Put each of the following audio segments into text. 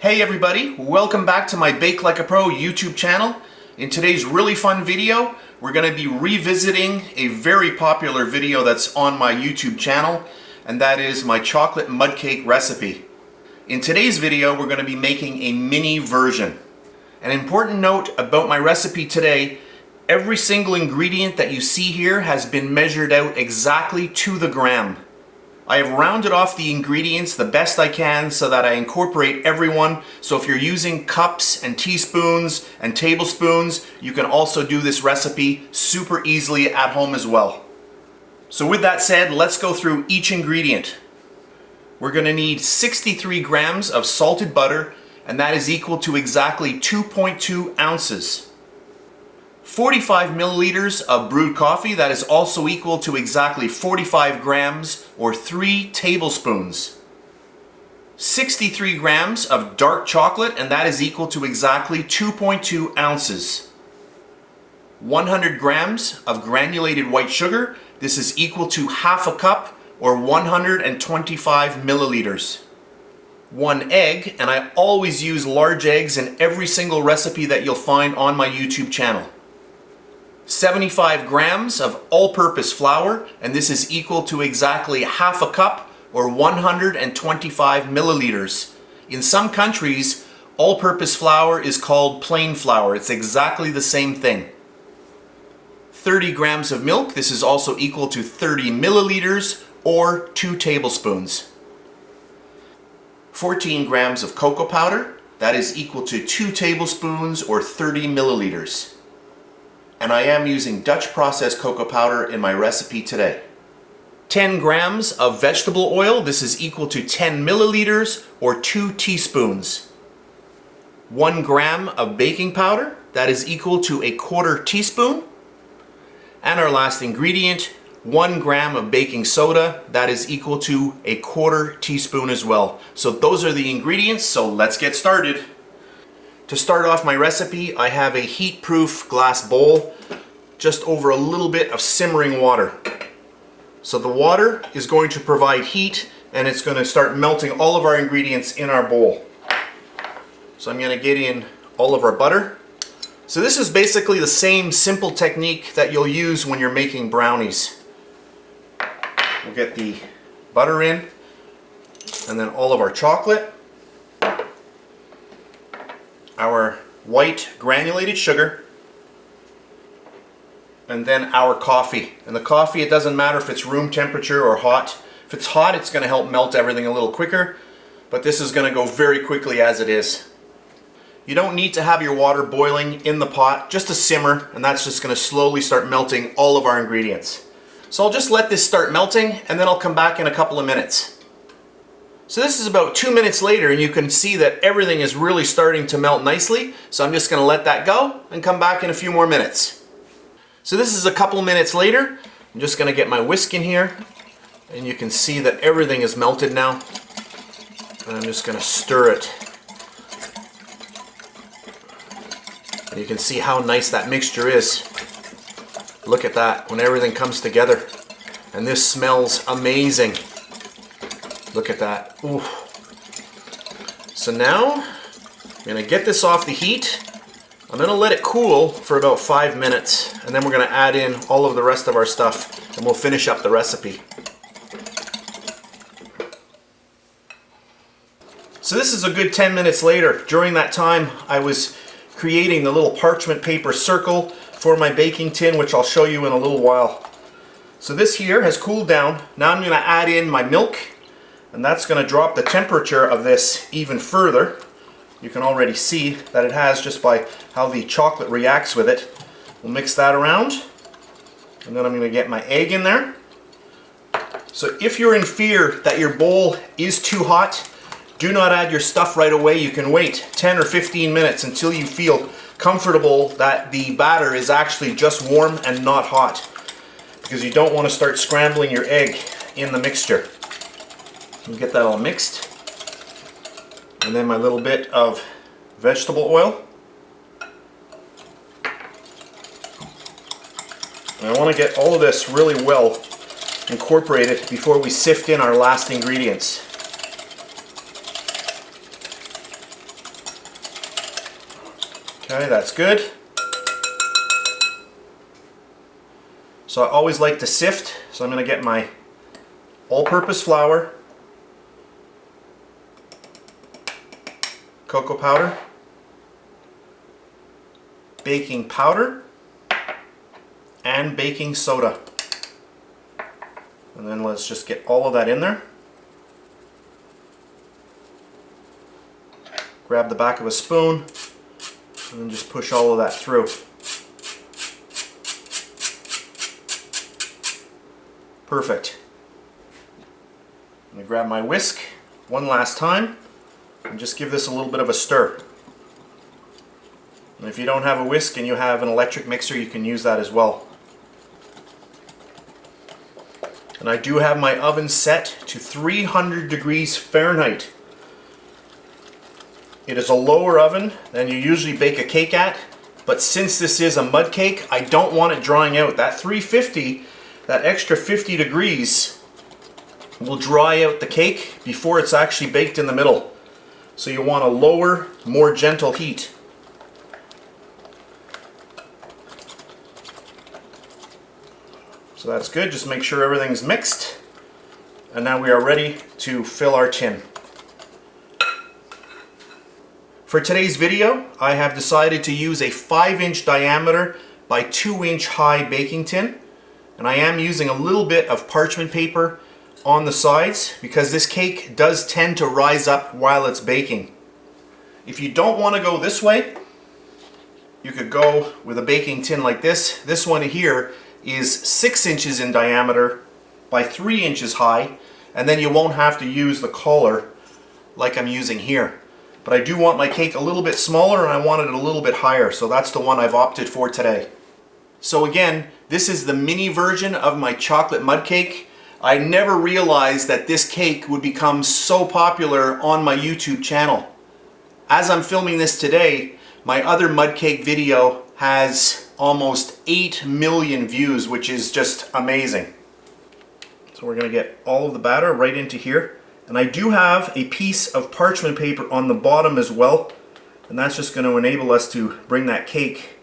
Hey everybody, welcome back to my Bake Like a Pro YouTube channel. In today's really fun video, we're going to be revisiting a very popular video that's on my YouTube channel, and that is my chocolate mud cake recipe. In today's video, we're going to be making a mini version. An important note about my recipe today, every single ingredient that you see here has been measured out exactly to the gram. I have rounded off the ingredients the best I can so that I incorporate everyone. So if you're using cups and teaspoons and tablespoons, you can also do this recipe super easily at home as well. So with that said, let's go through each ingredient. We're going to need 63 grams of salted butter, and that is equal to exactly 2.2 ounces. 45 milliliters of brewed coffee, that is also equal to exactly 45 grams or 3 tablespoons. 63 grams of dark chocolate, and that is equal to exactly 2.2 ounces. 100 grams of granulated white sugar, this is equal to half a cup or 125 milliliters. 1 egg, and I always use large eggs in every single recipe that you'll find on my YouTube channel. 75 grams of all-purpose flour, and this is equal to exactly half a cup or 125 milliliters. In some countries, all-purpose flour is called plain flour. It's exactly the same thing. 30 grams of milk, this is also equal to 30 milliliters or 2 tablespoons. 14 grams of cocoa powder, that is equal to 2 tablespoons or 30 milliliters. And I am using Dutch processed cocoa powder in my recipe today. 10 grams of vegetable oil, this is equal to 10 milliliters or 2 teaspoons. 1 gram of baking powder, that is equal to a quarter teaspoon. And our last ingredient, 1 gram of baking soda, that is equal to a quarter teaspoon as well. So those are the ingredients, so let's get started. To start off my recipe, I have a heat-proof glass bowl, just over a little bit of simmering water. So the water is going to provide heat, and it's going to start melting all of our ingredients in our bowl. So I'm going to get in all of our butter. So this is basically the same simple technique that you'll use when you're making brownies. We'll get the butter in, and then all of our chocolate, our white granulated sugar, and then our coffee. And the coffee, it doesn't matter if it's room temperature or hot. If it's hot, it's going to help melt everything a little quicker, but this is going to go very quickly as it is. You don't need to have your water boiling in the pot, just a simmer, and that's just going to slowly start melting all of our ingredients. So I'll just let this start melting, and then I'll come back in a couple of minutes. So this is about 2 minutes later, and you can see that everything is really starting to melt nicely. So I'm just going to let that go and come back in a few more minutes. So this is a couple minutes later. I'm just going to get my whisk in here, and you can see that everything is melted now. And I'm just going to stir it. And you can see how nice that mixture is. Look at that, when everything comes together. And this smells amazing. Look at that. Ooh. So now, I'm going to get this off the heat. I'm going to let it cool for about 5 minutes, and then we're going to add in all of the rest of our stuff, and we'll finish up the recipe. So this is a good 10 minutes later. During that time, I was creating the little parchment paper circle for my baking tin, which I'll show you in a little while. So this here has cooled down. Now I'm going to add in my milk, and that's going to drop the temperature of this even further. You can already see that it has just by how the chocolate reacts with it. We'll mix that around, and then I'm going to get my egg in there. So if you're in fear that your bowl is too hot, do not add your stuff right away. You can wait 10 or 15 minutes until you feel comfortable that the batter is actually just warm and not hot, because you don't want to start scrambling your egg in the mixture. Get that all mixed, and then my little bit of vegetable oil. And I want to get all of this really well incorporated before we sift in our last ingredients. Okay, that's good. So I always like to sift, so I'm going to get my all-purpose flour, cocoa powder, baking powder, and baking soda. And then let's just get all of that in there. Grab the back of a spoon and then just push all of that through. Perfect. I'm going to grab my whisk one last time and just give this a little bit of a stir. And if you don't have a whisk and you have an electric mixer, you can use that as well. And I do have my oven set to 300 degrees Fahrenheit. It is a lower oven than you usually bake a cake at, but since this is a mud cake, I don't want it drying out. That 350, that extra 50 degrees will dry out the cake before it's actually baked in the middle. So you want a lower, more gentle heat. So that's good, just make sure everything's mixed. And now we are ready to fill our tin. For today's video, I have decided to use a 5-inch diameter by 2-inch high baking tin. And I am using a little bit of parchment paper on the sides because this cake does tend to rise up while it's baking. If you don't want to go this way, you could go with a baking tin like this. This one here is 6 inches in diameter by 3 inches high, and then you won't have to use the collar like I'm using here. But I do want my cake a little bit smaller and I want it a little bit higher, so that's the one I've opted for today. So again, this is the mini version of my chocolate mud cake. I never realized that this cake would become so popular on my YouTube channel. As I'm filming this today, my other mud cake video has almost 8 million views, which is just amazing. So we're going to get all of the batter right into here. And I do have a piece of parchment paper on the bottom as well. And that's just going to enable us to bring that cake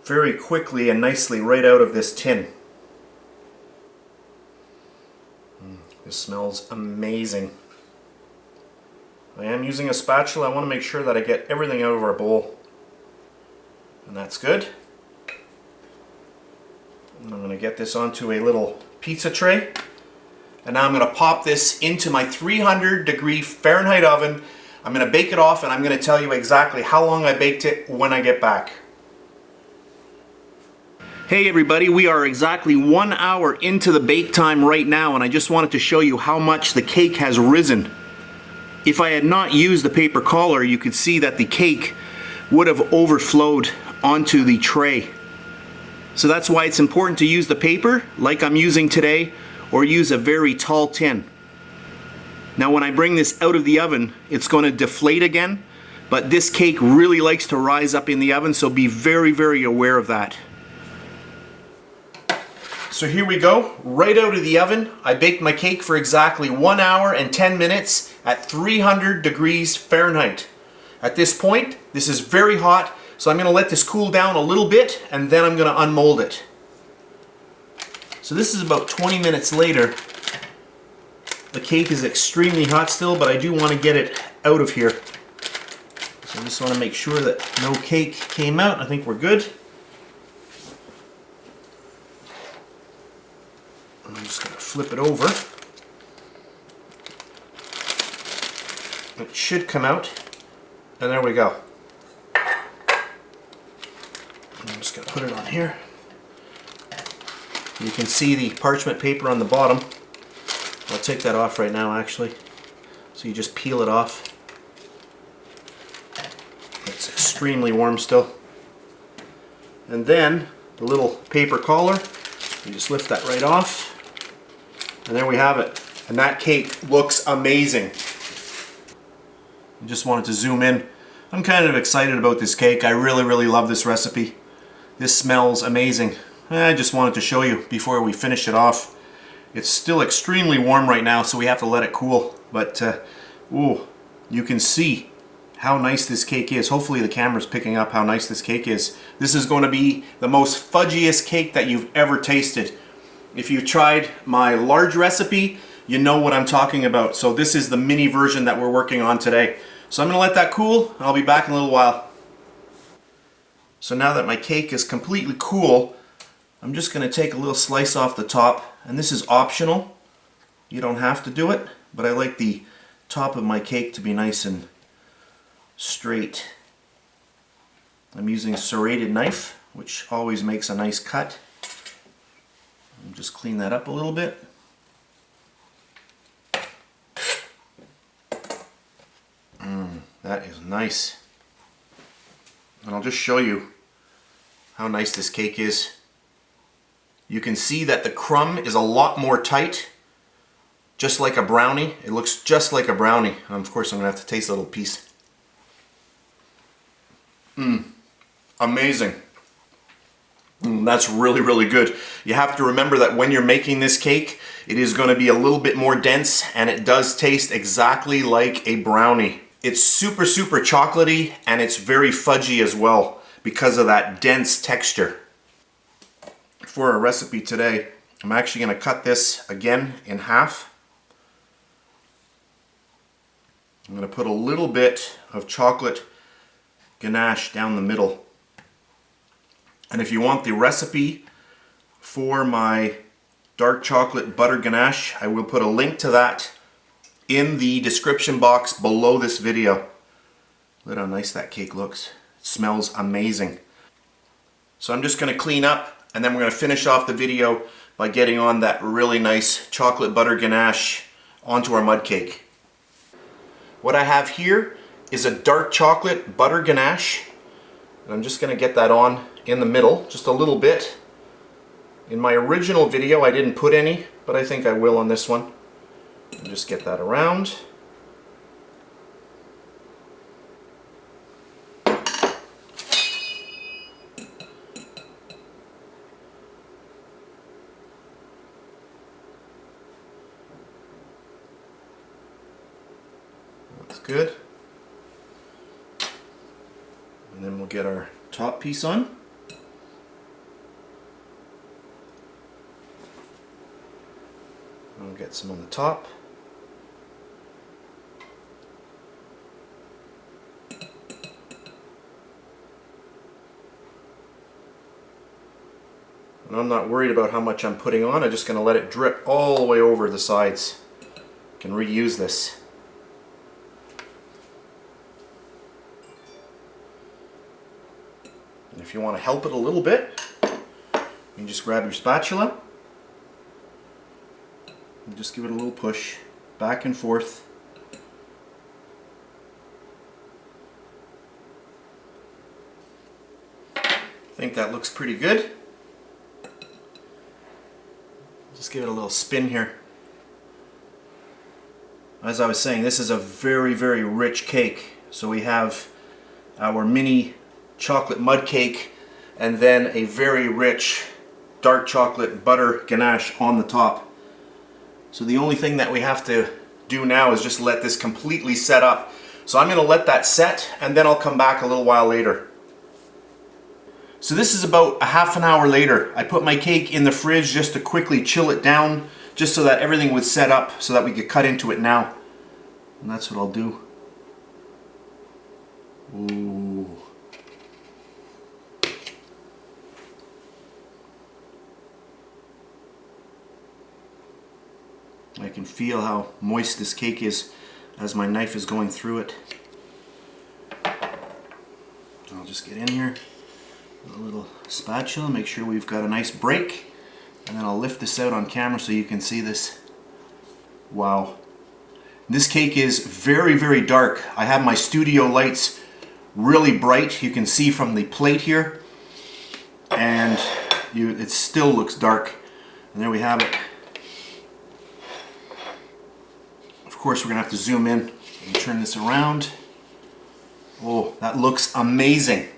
very quickly and nicely right out of this tin. This smells amazing. I am using a spatula. I want to make sure that I get everything out of our bowl. And that's good. And I'm going to get this onto a little pizza tray. And now I'm going to pop this into my 300 degree Fahrenheit oven. I'm going to bake it off and I'm going to tell you exactly how long I baked it when I get back. Hey everybody, we are exactly 1 hour into the bake time right now, and I just wanted to show you how much the cake has risen. If I had not used the paper collar, you could see that the cake would have overflowed onto the tray. So that's why it's important to use the paper like I'm using today, or use a very tall tin. Now when I bring this out of the oven, it's going to deflate again, but this cake really likes to rise up in the oven, so be very, very aware of that. So here we go, right out of the oven. I baked my cake for exactly 1 hour and 10 minutes at 300 degrees Fahrenheit. At this point, this is very hot, so I'm going to let this cool down a little bit and then I'm going to unmold it. So this is about 20 minutes later. The cake is extremely hot still, but I do want to get it out of here. So I just want to make sure that no cake came out. I think we're good. I'm just going to flip it over. It should come out. And there we go. I'm just going to put it on here. You can see the parchment paper on the bottom. I'll take that off right now actually. So you just peel it off. It's extremely warm still. And then the little paper collar, you just lift that right off. And there we have it. And that cake looks amazing. I just wanted to zoom in. I'm kind of excited about this cake. I really, really love this recipe. This smells amazing. I just wanted to show you before we finish it off. It's still extremely warm right now, so we have to let it cool. But, ooh, you can see how nice this cake is. Hopefully the camera's picking up how nice this cake is. This is going to be the most fudgiest cake that you've ever tasted. If you've tried my large recipe, you know what I'm talking about. So this is the mini version that we're working on today. So I'm going to let that cool. I'll be back in a little while. So now that my cake is completely cool, I'm just going to take a little slice off the top. And this is optional. You don't have to do it, but I like the top of my cake to be nice and straight. I'm using a serrated knife, which always makes a nice cut. And just clean that up a little bit. That is nice. And I'll just show you how nice this cake is. You can see that the crumb is a lot more tight, just like a brownie. It looks just like a brownie. Of course, I'm going to have to taste a little piece. Amazing. That's really, really good. You have to remember that when you're making this cake, it is going to be a little bit more dense, and it does taste exactly like a brownie. It's super, super chocolatey, and it's very fudgy as well because of that dense texture. For our recipe today, I'm actually going to cut this again in half. I'm going to put a little bit of chocolate ganache down the middle. And if you want the recipe for my dark chocolate butter ganache, I will put a link to that in the description box below this video. Look at how nice that cake looks. It smells amazing. So I'm just going to clean up, and then we're going to finish off the video by getting on that really nice chocolate butter ganache onto our mud cake. What I have here is a dark chocolate butter ganache, and I'm just going to get that on in the middle, just a little bit. In my original video I didn't put any, but I think I will on this one. And just get that around. That's good. And then we'll get our top piece on. I'll get some on the top. And I'm not worried about how much I'm putting on. I'm just going to let it drip all the way over the sides. I can reuse this. And if you want to help it a little bit, you can just grab your spatula and just give it a little push back and forth. I think that looks pretty good. Just give it a little spin here. As I was saying, this is a very, very rich cake. So we have our mini chocolate mud cake and then a very rich dark chocolate butter ganache on the top. So the only thing that we have to do now is just let this completely set up. So I'm going to let that set, and then I'll come back a little while later. So this is about a half an hour later. I put my cake in the fridge just to quickly chill it down, just so that everything would set up so that we could cut into it now. And that's what I'll do. Ooh. I can feel how moist this cake is as my knife is going through it. I'll just get in here with a little spatula, make sure we've got a nice break, and then I'll lift this out on camera so you can see this. Wow. This cake is very, very dark. I have my studio lights really bright. You can see from the plate here, and it still looks dark. And there we have it. Of course, we're gonna have to zoom in and turn this around. Oh, that looks amazing.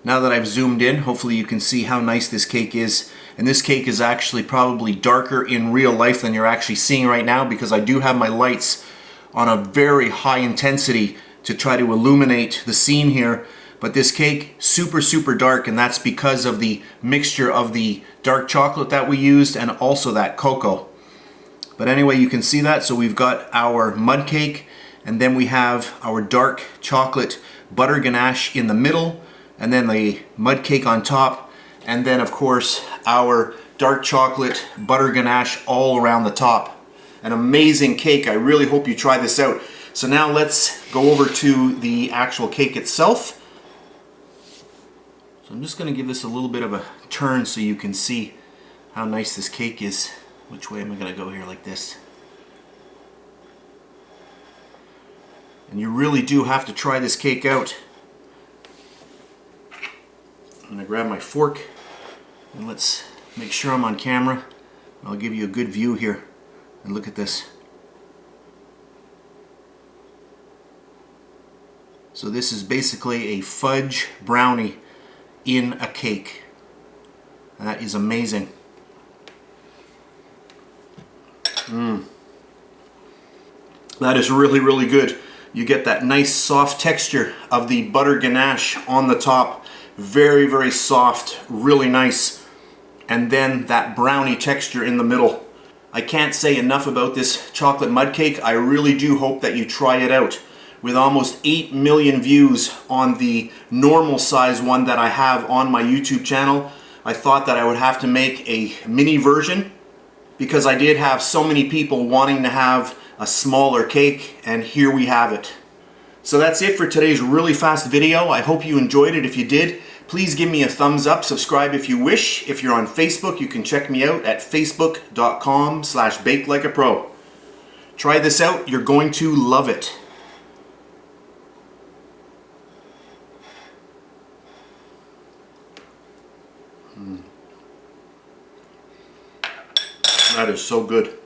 Now that I've zoomed in, hopefully you can see how nice this cake is. And this cake is actually probably darker in real life than you're actually seeing right now, because I do have my lights on a very high intensity to try to illuminate the scene here. But this cake, super, super dark, and that's because of the mixture of the dark chocolate that we used and also that cocoa. But anyway, you can see that. So we've got our mud cake, and then we have our dark chocolate butter ganache in the middle, and then the mud cake on top, and then of course our dark chocolate butter ganache all around the top. An amazing cake. I really hope you try this out. So now let's go over to the actual cake itself. So I'm just going to give this a little bit of a turn so you can see how nice this cake is. Which way am I going to go here? Like this. And you really do have to try this cake out. I'm going to grab my fork and let's make sure I'm on camera. I'll give you a good view here. And look at this. So this is basically a fudge brownie in a cake. That is amazing. That is really, really good. You get that nice soft texture of the butter ganache on the top. Very, very soft, really nice. And then that brownie texture in the middle. I can't say enough about this chocolate mud cake. I really do hope that you try it out. With almost 8 million views on the normal size one that I have on my YouTube channel, I thought that I would have to make a mini version because I did have so many people wanting to have a smaller cake, and here we have it. So that's it for today's really fast video. I hope you enjoyed it. If you did, please give me a thumbs up, subscribe if you wish. If you're on Facebook, you can check me out at facebook.com/BakeLikeAPro. Try this out, you're going to love it. That is so good.